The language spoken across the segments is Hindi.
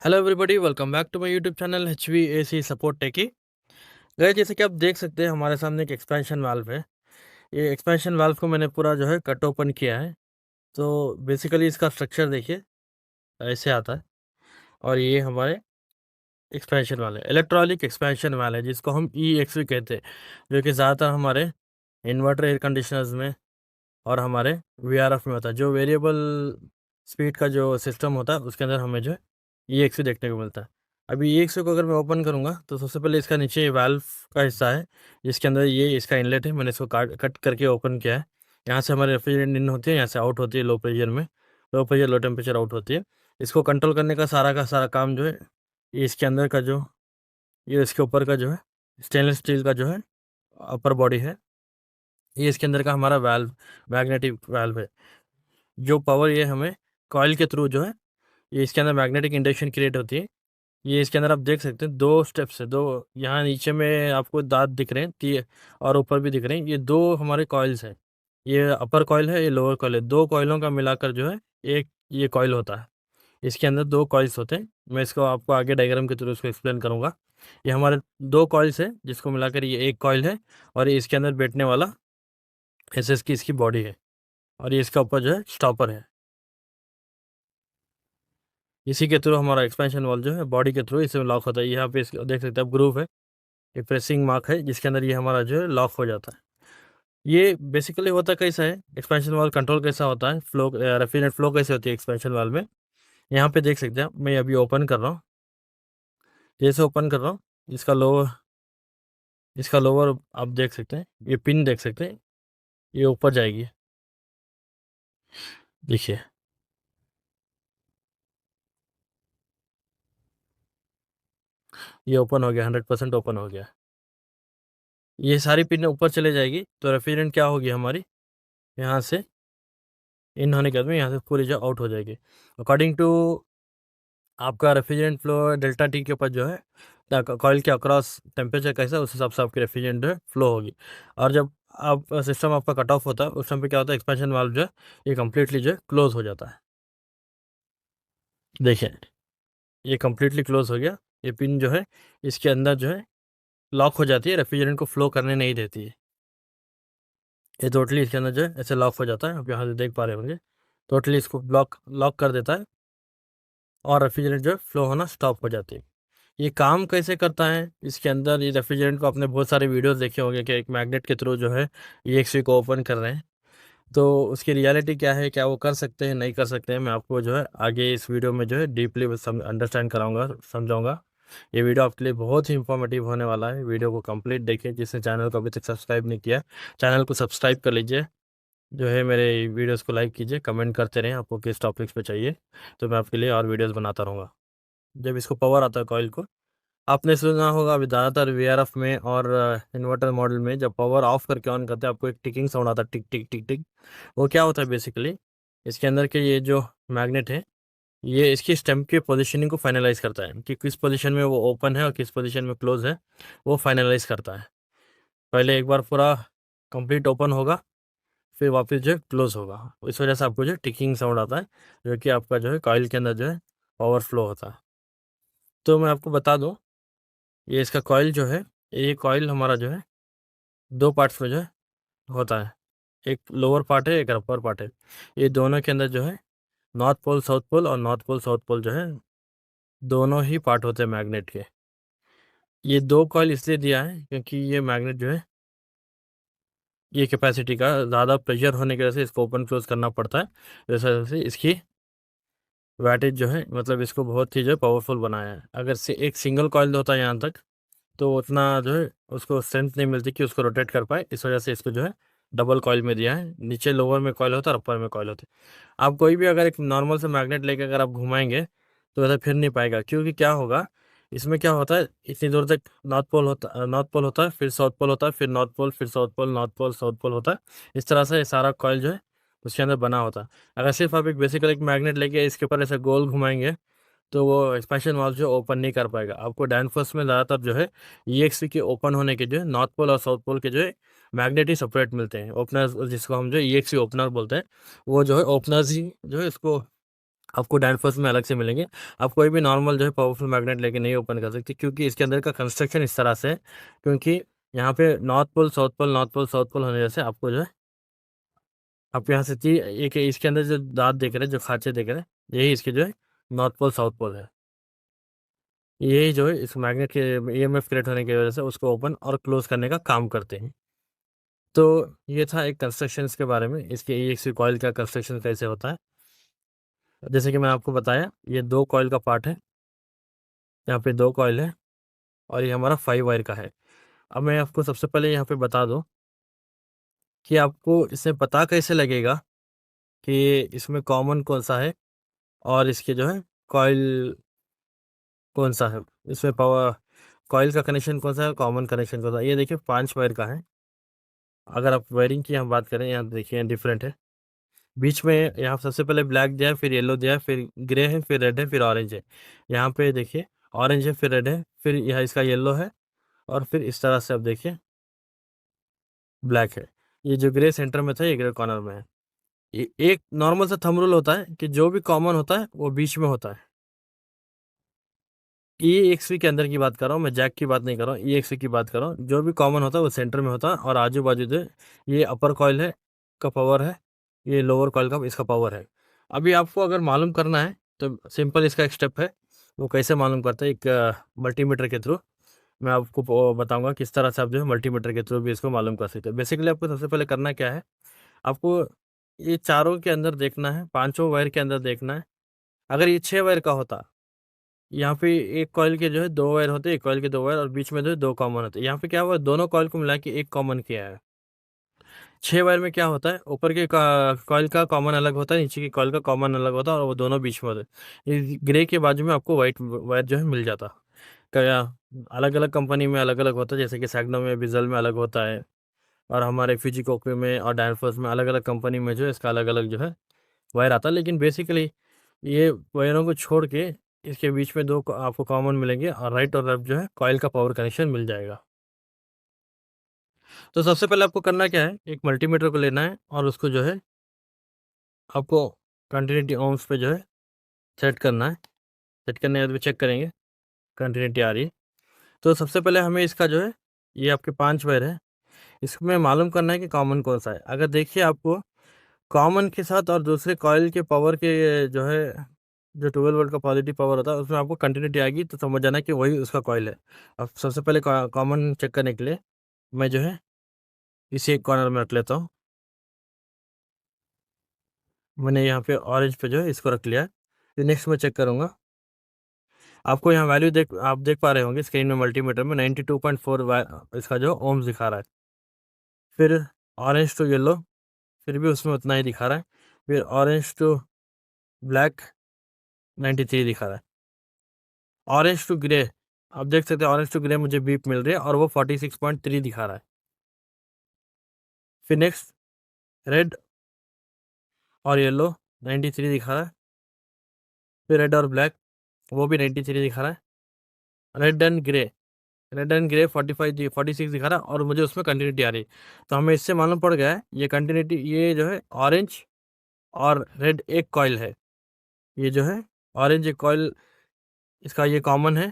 Hello everybody, welcome back to my YouTube channel HVAC support techie. गए जैसे कि आप देख सकते हैं हमारे सामने एक एक्सपेंशन वाल्व है। ये एक्सपेंशन वाल्व को मैंने पूरा जो है कट ओपन किया है। तो बेसिकली इसका स्ट्रक्चर देखिए, ऐसे आता है। और ये हमारे एक्सपेंशन वाले इलेक्ट्रॉनिक एक्सपेंशन वाल है, जिसको हम EXV कहते हैं, जो कि ज़्यादातर हमारे इन्वर्टर एयर कंडीशनर्स में और हमारे VRF में होता है। जो वेरिएबल स्पीड का जो सिस्टम होता है उसके अंदर हमें जो है EXV देखने को मिलता है। अभी EXV को अगर मैं ओपन करूँगा तो सबसे पहले इसका नीचे वाल्व का हिस्सा है, जिसके अंदर ये इसका इनलेट है। मैंने इसको कट करके ओपन किया है। यहाँ से हमारे रेफ्रिजरेंट इन होती है, यहाँ से आउट होती है लो प्रेशर में, low pressure low temperature out होती है। इसको कंट्रोल करने का सारा काम जो है, ये इसके अंदर का जो, ये इसके ऊपर का जो है स्टेनलेस स्टील का जो है अपर बॉडी है। ये इसके अंदर का हमारा वाल्व, मैग्नेटिक वाल्व है। जो पावर ये हमें कॉइल के थ्रू जो है, ये इसके अंदर मैग्नेटिक इंडक्शन क्रिएट होती है। ये इसके अंदर आप देख सकते हैं दो स्टेप्स है, दो यहाँ नीचे में आपको दांत दिख रहे हैं और ऊपर भी दिख रहे हैं। ये दो हमारे कॉइल्स हैं, ये अपर कॉइल है, ये लोअर कॉइल है। दो कॉइलों का मिलाकर जो है एक ये कॉइल होता है। इसके अंदर दो कॉइल्स होते हैं। मैं इसको आपको आगे डायग्राम के थ्रू इसको एक्सप्लेन करूँगा। ये हमारे दो कॉइल्स है, जिसको मिलाकर ये एक कॉइल है। और ये इसके अंदर बैठने वाला SS की इसकी बॉडी है। और ये इसका ऊपर जो है स्टॉपर है। इसी के थ्रू हमारा एक्सपेंशन वॉल जो है बॉडी के थ्रू इसे लॉक होता है। यहाँ पे देख सकते हैं आप, ग्रूव है, एक प्रेसिंग मार्क है, जिसके अंदर ये हमारा जो है लॉक हो जाता है। ये बेसिकली होता कैसा है, एक्सपेंशन वाल कंट्रोल कैसा होता है, फ्लो रेफ्रिजरेंट फ्लो कैसे होती है एक्सपेंशन वाल में। यहाँ पे देख सकते हैं आप, मैं अभी ओपन कर रहा हूँ। जैसे ओपन कर रहा हूँ, इसका लोअर इसका लोअर आप देख सकते हैं, ये पिन देख सकते हैं, ये ऊपर जाएगी। देखिए, ये ओपन हो गया, 100% ओपन हो गया। ये सारी पिन ऊपर चले जाएगी तो रेफ्रिजरेंट क्या होगी हमारी, यहाँ से इन होने के बाद में यहाँ से पूरी जो आउट हो जाएगी। अकॉर्डिंग टू आपका रेफ्रिजरेंट फ्लो डेल्टा टी के ऊपर जो है, कॉइल के अक्रॉस टेम्परेचर कैसा है, उस हिसाब से आपकी रेफ्रिजरेंट जो है फ्लो होगी। और जब आप सिस्टम आपका कट ऑफ होता है, उस टाइम पे क्या होता है, एक्सपेंशन वाल्व जो है ये कम्प्लीटली जो है क्लोज हो जाता है। देखिए, ये कम्प्लीटली क्लोज हो गया। ये पिन जो है इसके अंदर जो है लॉक हो जाती है, रेफ्रिजरेंट को फ्लो करने नहीं देती है। ये टोटली इसके अंदर जो है ऐसे लॉक हो जाता है, आप यहाँ से देख पा रहे होंगे। टोटली इसको ब्लॉक लॉक कर देता है और रेफ्रिजरेंट जो है फ्लो होना स्टॉप हो जाती है। ये काम कैसे करता है, इसके अंदर ये रेफ्रिजरेंट को आपने बहुत सारे वीडियोस देखे होंगे कि एक मैग्नेट के थ्रू जो है EXV को ओपन कर रहे हैं। तो उसकी रियलिटी क्या है, क्या वो कर सकते हैं नहीं कर सकते हैं, मैं आपको जो है आगे इस वीडियो में जो है डीपली अंडरस्टैंड कराऊंगा, समझाऊंगा। ये वीडियो आपके लिए बहुत ही इंफॉर्मेटिव होने वाला है। वीडियो को कंप्लीट देखिए। जिसने चैनल को अभी तक सब्सक्राइब नहीं किया, चैनल को सब्सक्राइब कर लीजिए। जो है मेरे वीडियोज़ को लाइक कीजिए, कमेंट करते रहें आपको किस टॉपिक्स पे चाहिए, तो मैं आपके लिए और वीडियोज़ बनाता रहूँगा। जब इसको पावर आता है कॉइल को, आपने सुना होगा अभी ज़्यादातर VRF में और इन्वर्टर मॉडल में जब पावर ऑफ करके ऑन करते हैं, आपको एक टिकिंग साउंड आता है, टिक टिक टिक टिक। वो क्या होता है बेसिकली, इसके अंदर के ये जो मैग्नेट है, ये इसकी स्टेम की पोजीशनिंग को फाइनलाइज करता है कि किस पोजीशन में वो ओपन है और किस पोजीशन में क्लोज है, वो फाइनलाइज करता है। पहले एक बार पूरा कंप्लीट ओपन होगा, फिर वापस जो है क्लोज होगा। इस वजह से आपको जो है टिकिंग साउंड आता है, जो कि आपका जो है कॉइल के अंदर जो है पावर फ्लो होता है। तो मैं आपको बता दूं, ये इसका कॉइल जो है, ये कॉइल हमारा जो है दो पार्ट्स में जो है होता है। एक लोअर पार्ट है, एक अपर पार्ट है। ये दोनों के अंदर जो है नॉर्थ पोल साउथ पोल और नॉर्थ पोल साउथ पोल जो है दोनों ही पार्ट होते हैं मैग्नेट के। ये दो कॉइल इसलिए दिया है क्योंकि ये मैग्नेट जो है, ये कैपेसिटी का ज़्यादा प्रेशर होने की वजह से इसको ओपन क्लोज करना पड़ता है। इस वजह से इसकी वैटेज जो है, मतलब इसको बहुत ही जो है पावरफुल बनाया है। अगर से एक सिंगल कॉइल होता है यहाँ तक, तो उतना जो है उसको स्ट्रेंथ नहीं मिलती कि उसको रोटेट कर पाए। इस वजह से इसको जो है डबल कॉइल में दिया है। नीचे लोअर में कॉइल होता है और अपर में कॉइल होते हैं। आप कोई भी अगर एक नॉर्मल से मैग्नेट लेके अगर आप घुमाएंगे तो ऐसा फिर नहीं पाएगा, क्योंकि क्या होगा, इसमें क्या होता है, इतनी दूर तक नॉर्थ पोल होता है, फिर साउथ पोल होता है, फिर नॉर्थ पोल, फिर south pole, north pole, south pole होता है। इस तरह से ये सारा कॉइल जो है उसके अंदर बना होता है। अगर सिर्फ आप एक बेसिकल एक मैग्नेट लेके इसके ऊपर ऐसे गोल घुमाएंगे तो वो एक्सपेंशन वाल्व जो ओपन नहीं कर पाएगा। आपको डैनफोर्स में ज़्यादातर जो है EXV के ओपन होने के जो है नॉर्थ पोल और साउथ पोल के जो है मैग्नेट ही सेपरेट मिलते हैं। ओपनर्स, जिसको हम जो EXV ओपनर बोलते हैं, वो जो है ओपनर्स ही जो है इसको आपको डैनफोर्स में अलग से मिलेंगे। आप कोई भी नॉर्मल जो है पावरफुल मैग्नेट लेके नहीं ओपन कर सकते, क्योंकि इसके अंदर का कंस्ट्रक्शन इस तरह से है। क्योंकि यहाँ पे north pole south pole, north pole south pole होने जैसे आपको जो है, आप यहाँ से एक इसके अंदर जो दांत देख रहे हैं, जो खांचे देख रहे हैं, यही इसके जो है नॉर्थ पोल साउथ पोल है। यही जो है इस मैग्नेट के ईएमएफ क्रिएट होने की वजह से उसको ओपन और क्लोज करने का काम करते हैं। तो ये था एक कंस्ट्रक्शन के बारे में, इसके EXC कॉइल का कंस्ट्रक्शन कैसे होता है। जैसे कि मैंने आपको बताया, ये 2 कॉइल का पार्ट है, यहाँ पे 2 कॉइल है और ये हमारा 5 वायर का है। अब मैं आपको सबसे पहले यहाँ पे बता दूँ कि आपको इससे पता कैसे लगेगा कि इसमें कॉमन कौन-सा है और इसके जो है कॉइल कौन-सा है। इसमें पावर कॉइल का कनेक्शन कौन-सा है, कॉमन कनेक्शन कौन-सा है। ये देखिए 5 वायर का है। अगर आप वायरिंग की हम बात करें, यहाँ देखिए डिफरेंट है। बीच में यहाँ सबसे पहले ब्लैक दिया है, फिर येलो दिया है, फिर ग्रे है, फिर रेड है, फिर ऑरेंज है। यहाँ पे देखिए ऑरेंज है, फिर रेड है, फिर यहाँ इसका येलो है और फिर इस तरह से आप देखिए ब्लैक है। ये जो ग्रे सेंटर में था, ये ग्रे कॉर्नर में है। ये एक नॉर्मल सा थंब रूल होता है कि जो भी कॉमन होता है वो बीच में होता है। EXP के अंदर की बात कर रहा हूँ मैं, जैक की बात नहीं कर रहा हूँ, EXP की बात कर रहा हूँ। जो भी कॉमन होता है वो सेंटर में होता है और आजू बाजू जो ये अपर कॉइल है का पावर है, ये लोअर कॉइल का इसका पावर है। अभी आपको अगर मालूम करना है तो सिंपल इसका एक स्टेप है, वो कैसे मालूम करते हैं, एक मल्टीमीटर के थ्रू मैं आपको बताऊंगा किस तरह से आप जो है मल्टीमीटर के थ्रू भी इसको मालूम कर सकते हो। बेसिकली आपको सबसे पहले करना क्या है, आपको ये चारों के अंदर देखना है, पांचों वायर के अंदर देखना है। अगर ये 6 वायर का होता, यहाँ पे एक कॉइल के जो है 2 वायर होते हैं, एक कॉइल के 2 वायर और बीच में जो है 2 कॉमन होते हैं। यहाँ पे क्या हुआ, दोनों कॉइल को मिला के एक कॉमन किया है। 6 वायर में क्या होता है, ऊपर के कॉइल का कॉमन अलग होता है, नीचे के कॉइल का कॉमन अलग होता है और वो दोनों बीच में होते हैं। ये ग्रे के बाजू में आपको वाइट वायर जो है मिल जाता। क्या अलग अलग कंपनी में अलग अलग होता है, जैसे कि सैगनो में, बिजल में अलग होता है और हमारे फिजिकोके में और डायनफोर्स में अलग अलग कंपनी में जो है इसका अलग अलग जो है वायर आता है। लेकिन बेसिकली ये वायरों को छोड़ के इसके बीच में 2 आपको कॉमन मिलेंगे और राइट और लेफ्ट जो है कॉइल का पावर कनेक्शन मिल जाएगा। तो सबसे पहले आपको करना क्या है, एक मल्टीमीटर को लेना है और उसको जो है आपको कंटिन्यूटी ओम्स पे जो है सेट करना है। सेट करने के बाद चेक करेंगे कंटिन्यूटी आ रही है। तो सबसे पहले हमें इसका जो है, ये आपके 5 वायर है, इसमें मालूम करना है कि कॉमन कौन सा है। अगर देखिए आपको कॉमन के साथ और दूसरे कॉइल के पावर के जो है, जो 12 वोल्ट का पॉजिटिव पावर होता है उसमें आपको कंटिन्यूटी आएगी, तो समझ जाना कि वही उसका कॉइल है। अब सबसे पहले कॉमन चेक करने के लिए मैं जो है इसे एक कॉर्नर में रख लेता हूँ। मैंने यहाँ पे ऑरेंज पे जो है इसको रख लिया है। फिर नेक्स्ट मैं चेक करूँगा। आपको यहाँ वैल्यू आप देख पा रहे होंगे स्क्रीन में, मल्टीमीटर में 92.4 इसका जो ओम्स दिखा रहा है। फिर ऑरेंज टू येलो, फिर भी उसमें उतना ही दिखा रहा है। फिर ऑरेंज टू ब्लैक 93 दिखा रहा है। ऑरेंज टू ग्रे, आप देख सकते हैं ऑरेंज टू ग्रे मुझे बीप मिल रही है और वो 46.3 दिखा रहा है। फिर नेक्स्ट रेड और येलो 93 दिखा रहा है। फिर रेड और ब्लैक, वो भी 93 दिखा रहा है। Red and grey, red and grey 46 दिखा रहा है और मुझे उसमें कंटिन्यूटी आ रही है। तो हमें इससे मालूम पड़ गया है ये कंटिन्यूटी, ये जो है ऑरेंज और रेड एक कॉइल है। ये जो है ऑरेंज एक कॉइल, इसका ये कॉमन है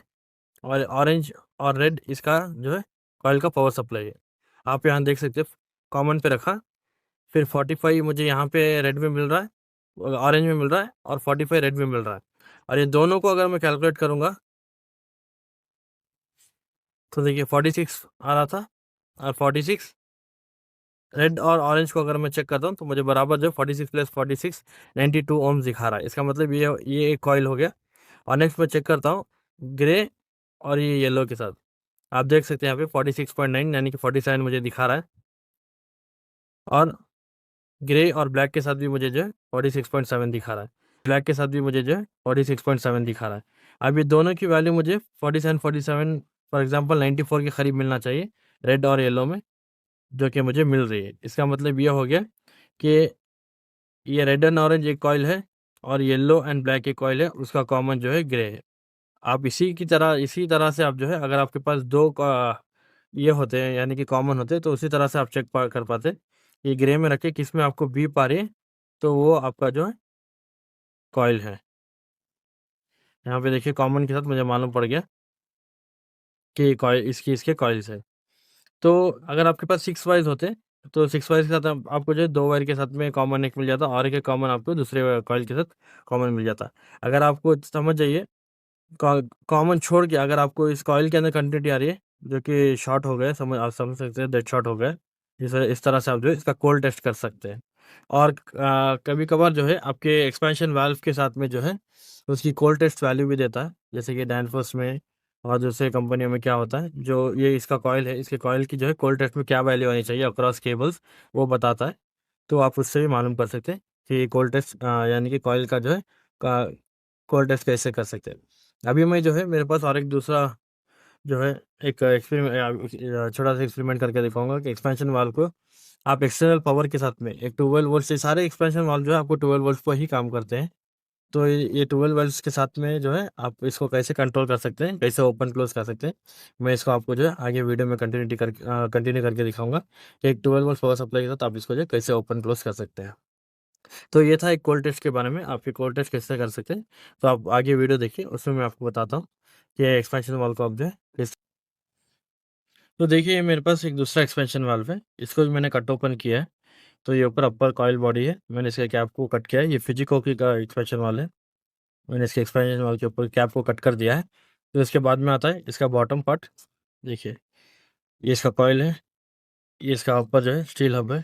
और ऑरेंज और रेड इसका जो है कॉइल का पावर सप्लाई है। आप यहाँ देख सकते हैं कॉमन पे रखा। फिर 45 मुझे यहाँ पे रेड में मिल रहा है, ऑरेंज में मिल रहा है और 45 रेड में मिल रहा है। और ये दोनों को अगर मैं कैलकुलेट करूँगा तो देखिए 46 आ रहा था और 46 रेड और ऑरेंज को अगर मैं चेक करता हूँ तो मुझे बराबर जो 46 + 46 92 ओम्स दिखा रहा है। इसका मतलब ये एक कॉइल हो गया। और नेक्स्ट मैं चेक करता हूँ ग्रे और ये येलो के साथ। आप देख सकते हैं यहाँ पे 46.9 यानी कि 47 मुझे दिखा रहा है और ग्रे और ब्लैक के साथ भी मुझे जो है 46.7 दिखा रहा है। ब्लैक के साथ भी मुझे जो है 46.7 दिखा रहा है। अब ये दोनों की वैल्यू मुझे 47 फॉर एग्जांपल 94 के करीब मिलना चाहिए रेड और येलो में, जो कि मुझे मिल रही है। इसका मतलब ये हो गया कि ये रेड एंड ऑरेंज एक कॉइल है और येलो एंड ब्लैक एक कॉइल है, उसका कॉमन जो है ग्रे है। आप इसी तरह से आप जो है, अगर आपके पास 2 ये होते हैं यानी कि कॉमन होते हैं, तो उसी तरह से आप चेक कर पाते। ये ग्रे में रखे किस में आपको बीप आ रही है, तो वो आपका जो है कॉइल है। यहाँ पे देखिए कॉमन के साथ मुझे मालूम पड़ गया कि कॉइल इसके कॉइल्स है। तो अगर आपके पास 6 वायर्स होते तो 6 वायर्स के साथ आपको जो है 2 वायर के साथ में कॉमन एक मिल जाता और एक कॉमन आपको दूसरे कॉइल के साथ कॉमन मिल जाता। अगर आपको समझ जाइए कॉमन छोड़ के अगर आपको इस कॉइल के अंदर कंटिन्यूटी आ रही है जो कि शॉर्ट हो गया, आप समझ सकते हैं डेड शॉर्ट हो गया, इस तरह से आप जो है इसका कोल्ड टेस्ट कर सकते हैं। और कभी कभार जो है आपके एक्सपेंशन वाल्व के साथ में जो है उसकी कोल्ड टेस्ट वैल्यू भी देता है, जैसे कि डैनफोर्स में और दूसरे कंपनियों में क्या होता है, जो ये इसका कॉइल है इसके कॉइल की जो है कोल्ड टेस्ट में क्या वैल्यू आनी चाहिए अक्रॉस केबल्स, वो बताता है। तो आप उससे भी मालूम कर सकते हैं कि कोल्ड टेस्ट यानी कि कॉइल का जो है कोल्ड टेस्ट कैसे कर सकते हैं। अभी मैं जो है मेरे पास और एक दूसरा जो है एक एक्सपेरिमेंट छोटा सा एक्सपेरिमेंट करके दिखाऊंगा कि एक्सपेंशन वाल्व को आप एक्सटर्नल पावर के साथ में एक 12 वोल्ट से, सारे एक्सपेंशन वाल्व जो है आपको 12 वोल्ट पर ही काम करते हैं। तो ये 12 वोल्ट्स के साथ में जो है आप इसको कैसे कंट्रोल कर सकते हैं, कैसे ओपन क्लोज कर सकते हैं, मैं इसको आपको जो है आगे वीडियो में कंटिन्यू करके दिखाऊंगा कि एक 12 वोल्ट पावर सप्लाई के साथ आप इसको जो है कैसे ओपन क्लोज कर सकते हैं। तो ये था एक कोल्ड टेस्ट के बारे में, आप ये कोल्ड टेस्ट कैसे कर सकते हैं। तो आप आगे वीडियो देखिए, उसमें मैं आपको बताता हूँ कि एक्सपेंशन वाल्व को आप जो है तो देखिए ये मेरे पास एक दूसरा एक्सपेंशन वाल्व है, इसको भी मैंने कट ओपन किया है। तो ये ऊपर अपर कॉइल बॉडी है, मैंने इसके कैप को कट किया है, ये फिजिकोकी का एक्सपेंशन वाल्व है, मैंने इसके एक्सपेंशन वाल्व के ऊपर कैप को कट कर दिया है। तो इसके बाद में आता है इसका बॉटम पार्ट, देखिए ये इसका कॉइल है, ये इसका ऊपर जो है स्टील हब है,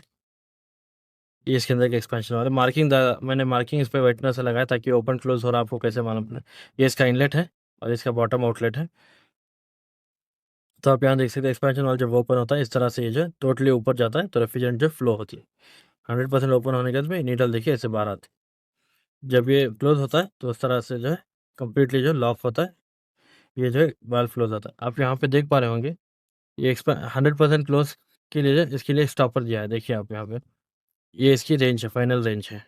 ये इसके अंदर का एक्सपेंशन वाला मार्किंग मैंने मार्किंग इस पर वाइटनर से लगाया ताकि ओपन क्लोज हो रहा है आपको कैसे मालूम पड़े। ये इसका इनलेट है और इसका बॉटम आउटलेट है। तो आप यहाँ देख सकते हैं एक्सपेंशन वाल जब ओपन होता है इस तरह से ये जो है टोटली ऊपर जाता है, तो रेफ्रिजरेंट जो फ्लो होती है 100% ओपन होने के बाद में नीडल देखिए ऐसे बाहर आती है। जब ये क्लोज होता है तो उस तरह से जो है कम्प्लीटली जो लॉक होता है, ये जो है वाल्व क्लोज होता है। आप यहाँ पे देख पा रहे होंगे ये 100% क्लोज के लिए जो इसके लिए स्टॉपर दिया है, देखिए आप यहाँ पे ये इसकी रेंज है, फाइनल रेंज है।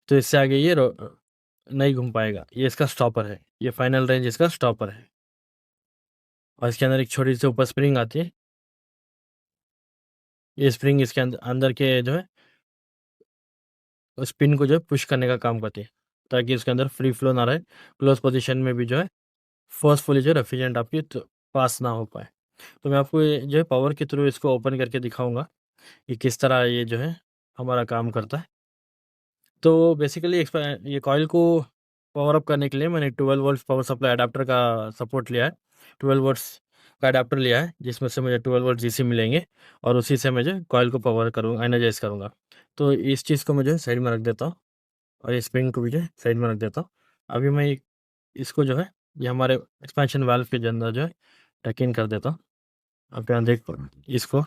तो इससे आगे ये नहीं घूम पाएगा, ये इसका स्टॉपर है, ये फाइनल रेंज इसका स्टॉपर है। और इसके अंदर एक छोटी सी ऊपर स्प्रिंग आती है, ये स्प्रिंग इसके अंदर के जो है स्पिन को जो है पुश करने का काम करती है ताकि इसके अंदर फ्री फ्लो ना रहे, क्लोज पोजीशन में भी जो है फोर्सफुली जो रेफ्रिजरेंट आपकी पास ना हो पाए। तो मैं आपको ये जो है पावर के थ्रू इसको ओपन करके दिखाऊंगा कि किस तरह ये जो है हमारा काम करता है। तो बेसिकली ये कॉइल को पावर अप करने के लिए मैंने 12 वोल्ट पावर सप्लाई अडाप्टर का सपोर्ट लिया है, 12 वोल्ट्स का अडाप्टर लिया है जिसमें से मुझे 12 वोल्ट डीसी मिलेंगे और उसी से मैं जो कॉइल को पावर करूँगा, एनर्जाइज करूँगा। तो इस चीज़ को मुझे साइड में रख देता हूँ और ये स्प्रिंग को भी जो साइड में रख देता हूँ। अभी मैं इसको जो है ये हमारे एक्सपेंशन वाल्व के अंदर जो है टक इन कर देता हूँ। आप यहाँ देख इसको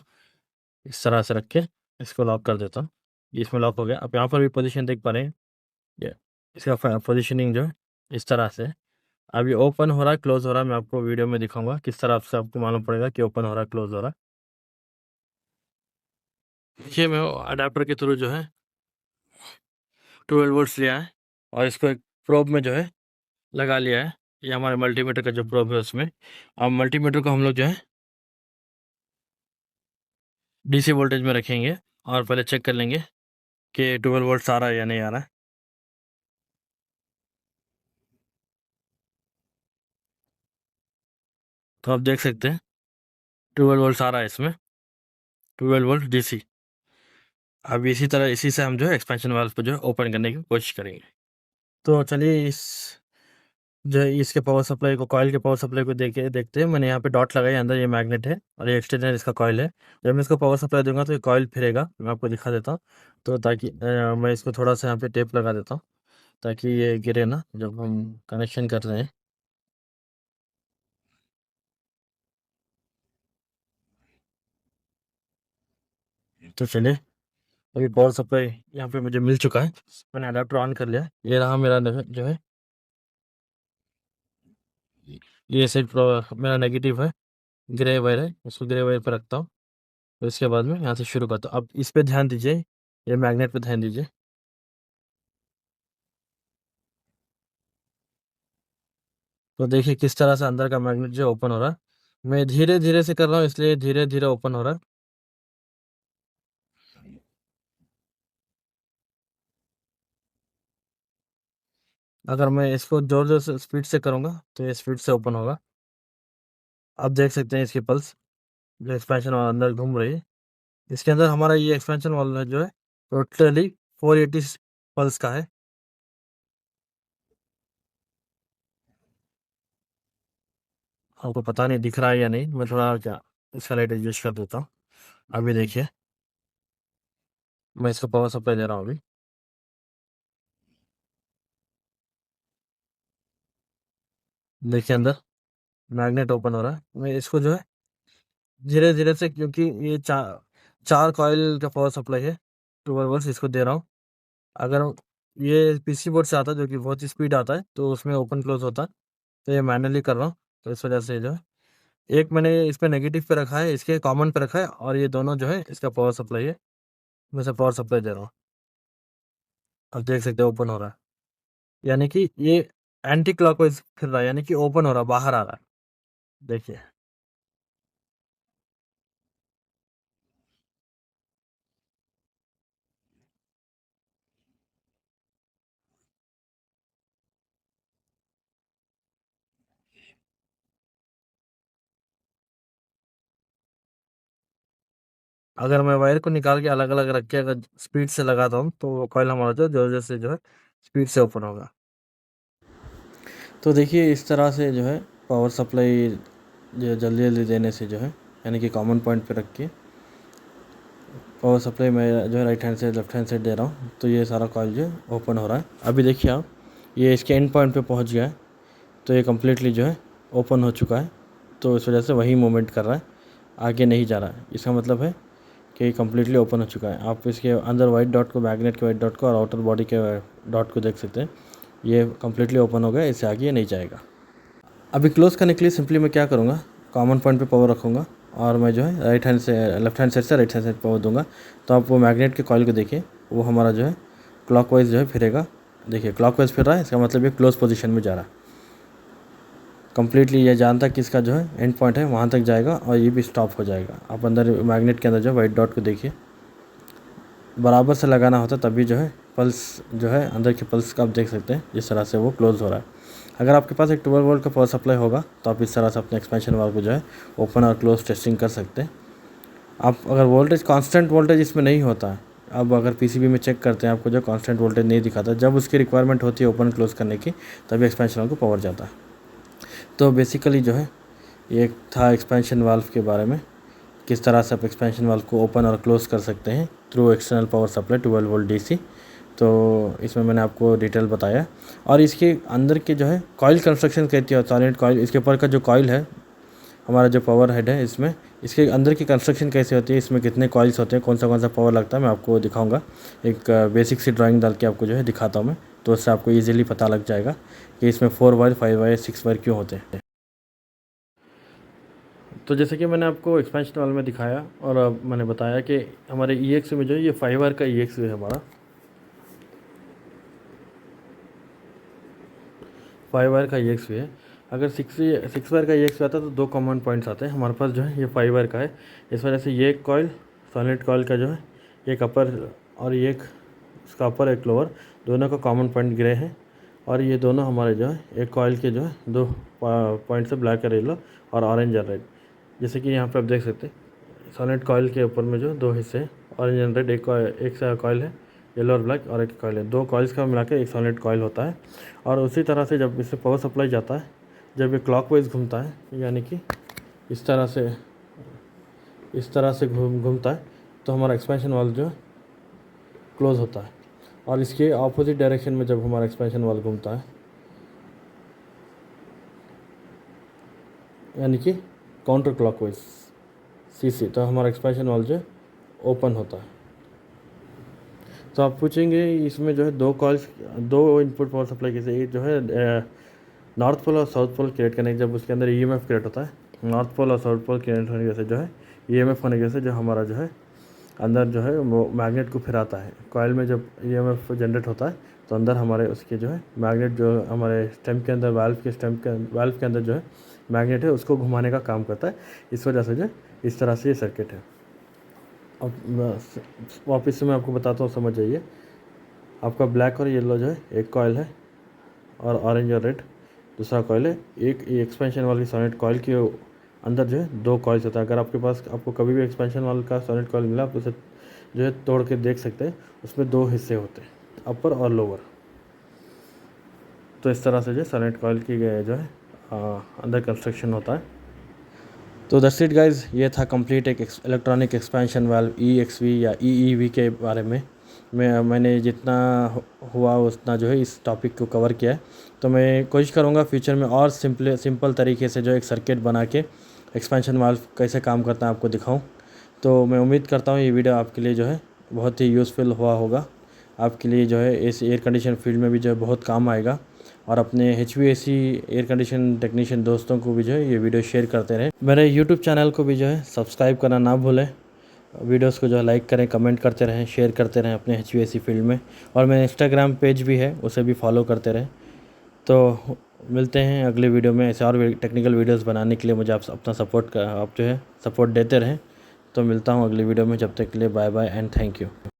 इस तरह से रख के इसको लॉक कर देता हूँ, ये इसमें लॉक हो गया। आप यहाँ पर भी पोजीशन देख पा रहे हैं, ये इसका पोजीशनिंग जो है इस तरह से है। अब ये ओपन हो रहा है क्लोज हो रहा है, मैं आपको वीडियो में दिखाऊंगा किस तरह से आपको मालूम पड़ेगा कि ओपन हो रहा है क्लोज हो रहा है। देखिए मैं अडाप्टर के थ्रू जो है 12 वोल्ट्स लिया है और इसको एक प्रोब में जो है लगा लिया है, ये हमारे मल्टीमीटर का जो प्रोब है उसमें। अब मल्टीमीटर को हम लोग जो है डीसी वोल्टेज में रखेंगे और पहले चेक कर लेंगे कि 12 वोल्ट्स आ रहा है या नहीं आ रहा है। तो आप देख सकते हैं 12 वोल्ट्स आ रहा है इसमें, 12 वोल्ट डीसी। अब इसी तरह इसी से हम जो है एक्सपेंशन वाल्व को जो है ओपन करने की कोशिश करेंगे। तो चलिए इस जो है इसके पावर सप्लाई को, कॉइल के पावर सप्लाई को देखते हैं। मैंने यहाँ पे डॉट लगाया, अंदर ये मैग्नेट है और ये एक्सटेंडर इसका कॉइल है। जब मैं इसको पावर सप्लाई दूंगा तो ये कॉइल फिरेगा, मैं आपको दिखा देता हूँ। तो ताकि मैं इसको थोड़ा सा यहाँ पे टेप लगा देता हूँ ताकि ये गिरे ना जब हम कनेक्शन कर रहे हैं। तो चलिए अभी पावर सप्लाई यहाँ पे मुझे मिल चुका है, मैंने अडाप्टर ऑन कर लिया। ये रहा मेरा जो है ये साइड मेरा नेगेटिव है, ग्रे वायर है, उसको ग्रे वायर पर रखता हूँ। तो इसके बाद में यहाँ से शुरू करता हूँ। अब इस पे ध्यान दीजिए, ये मैग्नेट पे ध्यान दीजिए। तो देखिए किस तरह से अंदर का मैग्नेट जो ओपन हो रहा है, मैं धीरे धीरे से कर रहा हूँ इसलिए धीरे धीरे ओपन हो रहा है। अगर मैं इसको ज़ोर-ज़ोर से स्पीड से करूँगा तो ये स्पीड से ओपन होगा। आप देख सकते हैं इसकी पल्स जो एक्सपेंशन वाल्व अंदर घूम रही है। इसके अंदर हमारा ये एक्सपेंशन वाल्व है जो है टोटली 480 पल्स का है। आपको पता नहीं दिख रहा है या नहीं, मैं थोड़ा क्या इसका लाइट एडजस्ट कर देता हूँ। अभी देखिए, मैं इसको पावर सप्लाई दे रहा हूँ अभी। देखिए अंदर मैग्नेट ओपन हो रहा है। मैं इसको जो है धीरे-धीरे से, क्योंकि ये 4 कॉइल का पावर सप्लाई है, 12 वोल्ट्स इसको दे रहा हूँ। अगर ये पीसी बोर्ड से आता है जो कि बहुत ही स्पीड आता है तो उसमें ओपन क्लोज़ होता है, तो ये मैनुअली कर रहा हूँ। तो इस वजह से जो है एक मैंने इस पे नेगेटिव पे रखा है, इसके कॉमन पे रखा है, और ये दोनों जो है इसका पावर सप्लाई है। मैं इसे पावर सप्लाई दे रहा हूँ। आप देख सकते हो ओपन हो रहा है। यानी कि ये एंटी क्लॉकवाइज़ फिर रहा है, यानी कि ओपन हो रहा है, बाहर आ रहा है। देखिए। अगर मैं वायर को निकाल के अलग-अलग रख के अगर स्पीड से लगाता हूँ तो वो कॉइल हमारा जो ज़ोर-ज़ोर से जो है स्पीड से ओपन होगा। तो देखिए इस तरह से जो है पावर सप्लाई जो जल्दी-जल्दी देने से जो है, यानी कि कॉमन पॉइंट पे रख के पावर सप्लाई मैं जो है राइट हैंड से लेफ्ट हैंड साइड दे रहा हूँ, तो ये सारा कॉइल जो है ओपन हो रहा है। अभी देखिए आप, ये इसके एंड पॉइंट पे पहुँच गया है, तो ये कम्प्लीटली जो है ओपन हो चुका है। तो इस वजह से वही मूवमेंट कर रहा है, आगे नहीं जा रहा है। इसका मतलब है कि कम्प्लीटली ओपन हो चुका है। आप इसके अंदर वाइट डॉट को, मैग्नेट के वाइट डॉट को और आउटर बॉडी के डॉट को देख सकते हैं। ये कम्प्लीटली ओपन हो गया, इससे आगे ये नहीं जाएगा। अभी क्लोज़ करने के लिए सिंपली मैं क्या करूँगा, कॉमन पॉइंट पे पावर रखूँगा और मैं जो है राइट हैंड से लेफ्ट हैंड साइड से राइट हैंड साइड पावर दूँगा। तो आप वो मैग्नेट के कॉइल को देखिए, वो हमारा जो है क्लॉकवाइज़ जो है फिरेगा। देखिए क्लॉकवाइज़ फिर रहा है, इसका मतलब ये क्लोज़ पोजीशन में जा रहा है। कम्प्लीटली ये जहाँ तक इसका जो है एंड पॉइंट है वहाँ तक जाएगा और ये भी स्टॉप हो जाएगा। आप अंदर मैग्नेट के अंदर जो है वाइट डॉट को देखिए, बराबर से लगाना होता है तभी जो है पल्स जो है अंदर की पल्स का आप देख सकते हैं जिस तरह से वो क्लोज़ हो रहा है। अगर आपके पास एक 12 वोल्ट का पावर सप्लाई होगा तो आप इस तरह से अपने एक्सपेंशन वाल्व को जो है ओपन और क्लोज टेस्टिंग कर सकते हैं। आप अगर वोल्टेज कांस्टेंट वोल्टेज इसमें नहीं होता है, अब अगर पीसीबी में चेक करते हैं आपको जो कांस्टेंट वोल्टेज नहीं दिखाता, जब उसकी रिक्वायरमेंट होती है ओपन क्लोज करने की तभी एक्सपेंशन वाल्व को पावर जाता है। तो बेसिकली जो है ये था एक्सपेंशन वाल्व के बारे में, किस तरह से आप एक्सपेंशन वाल्व को ओपन और क्लोज़ कर सकते हैं through external power supply 12 volt DC. तो इसमें मैंने आपको डिटेल बताया। और इसके अंदर के जो है कॉइल कंस्ट्रक्शन कहती है सॉलिड कॉइल, इसके ऊपर का जो कॉइल है हमारा जो पावर हेड है, इसमें इसके अंदर की कंस्ट्रक्शन कैसे होती है, इसमें कितने कॉइल्स होते हैं, कौन सा पावर लगता है, मैं आपको दिखाऊंगा। एक बेसिक सी ड्राइंग डाल के आपको जो है दिखाता हूँ मैं, तो उससे आपको ईजिली पता लग जाएगा कि इसमें 4 वायर 5 वायर 6 वायर क्यों होते हैं। तो जैसे कि मैंने आपको एक्सपेंशन वाल में दिखाया और अब मैंने बताया कि हमारे ई एक्स में जो है ये 5 वायर का ई एक्स है, हमारा 5 वायर का ई एक्स है। अगर 6 वायर का ई एक्स आता है तो 2 कॉमन पॉइंट्स आते हैं हमारे पास, जो है ये 5 वायर का है। इस वजह से ये एक कॉइल सॉलिड कॉइल का जो है एक अपर और ये एक उसका अपर एक लोअर, दोनों का कॉमन पॉइंट ग्रे है। और ये दोनों हमारे जो है एक कॉइल के जो है 2 पॉइंट्स है, ब्लैक और येलो और ऑरेंज और रेड। जैसे कि यहाँ पे आप देख सकते हैं सॉलिड कॉइल के ऊपर में जो 2 हिस्से हैं, ऑरेंज एंड रेड। एक कॉइल है येलो और ब्लैक, और एक कॉइल है, 2 कॉइल्स का मिला के एक सॉलिड कॉइल होता है। और उसी तरह से जब इससे पावर सप्लाई जाता है, जब ये क्लॉकवाइज घूमता है, यानी कि इस तरह से घूमता है, तो हमारा एक्सपेंशन वाल्व जो है क्लोज होता है। और इसके ऑपोजिट डायरेक्शन में जब हमारा एक्सपेंशन वाल्व घूमता है, यानी कि काउंटर क्लॉकवाइज सीसी, तो हमारा एक्सपेंशन वाल्व जो है ओपन होता है। तो आप पूछेंगे इसमें जो है 2 कॉइल्स, 2 इनपुट पावर सप्लाई कैसे, एक जो है नॉर्थ पोल और साउथ पोल क्रिएट करने के, जब उसके अंदर ईएमएफ क्रिएट होता है, नॉर्थ पोल और साउथ पोल क्रिएट होने की वजह से जो है ईएमएफ होने की वजह से जो हमारा जो है अंदर जो है वो मैग्नेट को फिराता है। कॉइल में जब ईएमएफ जनरेट होता है तो अंदर हमारे उसके जो है मैग्नेट, जो हमारे स्टेम के अंदर वाल्व के अंदर जो है मैग्नेट है उसको घुमाने का काम करता है। इस वजह से जो इस तरह से ये सर्किट है। अब वापस से मैं आपको बताता हूँ, समझ जाइए। आपका ब्लैक और येलो जो है एक कॉइल है, और ऑरेंज और रेड दूसरा कॉइल है। एक एक्सपेंशन वाली सोनेट कॉइल के अंदर जो है 2 कॉइल्स होता है। अगर आपके पास आपको कभी भी एक्सपेंशन वाल का सोनेट कॉइल मिला, आप उसे जो है तोड़ के देख सकते हैं। उसमें 2 हिस्से होते हैं, अपर और लोअर। तो इस तरह से जो सोनेट कॉइल की जो है अंदर कंस्ट्रक्शन होता है। तो दैट्स इट गाइज, ये था कंप्लीट एक इलेक्ट्रॉनिक एक्सपेंशन वाल्व EXV या EEV के बारे में। मैंने जितना हुआ उतना जो है इस टॉपिक को कवर किया है। तो मैं कोशिश करूँगा फ्यूचर में और सिंपल तरीके से जो एक सर्किट बना के एक्सपेंशन वाल्व कैसे काम करता है आपको दिखाऊं। तो मैं उम्मीद करता हूँ ये वीडियो आपके लिए जो है बहुत ही यूज़फुल हुआ होगा। आपके लिए जो है इस एयर कंडीशन फील्ड में भी जो है बहुत काम आएगा। और अपने HVAC एयर कंडीशन टेक्नीशियन दोस्तों को भी जो है ये वीडियो शेयर करते रहें। मेरे यूट्यूब चैनल को भी जो है सब्सक्राइब करना ना भूलें। वीडियोस को जो है लाइक करें, कमेंट करते रहें, शेयर करते रहें अपने HVAC फील्ड में। और मेरा इंस्टाग्राम पेज भी है, उसे भी फॉलो करते रहें। तो मिलते हैं अगले वीडियो में। ऐसे और टेक्निकल वीडियोस बनाने के लिए मुझे आप अपना आप जो है सपोर्ट देते रहें। तो मिलता हूँ अगली वीडियो में, जब तक के लिए bye bye and thank you.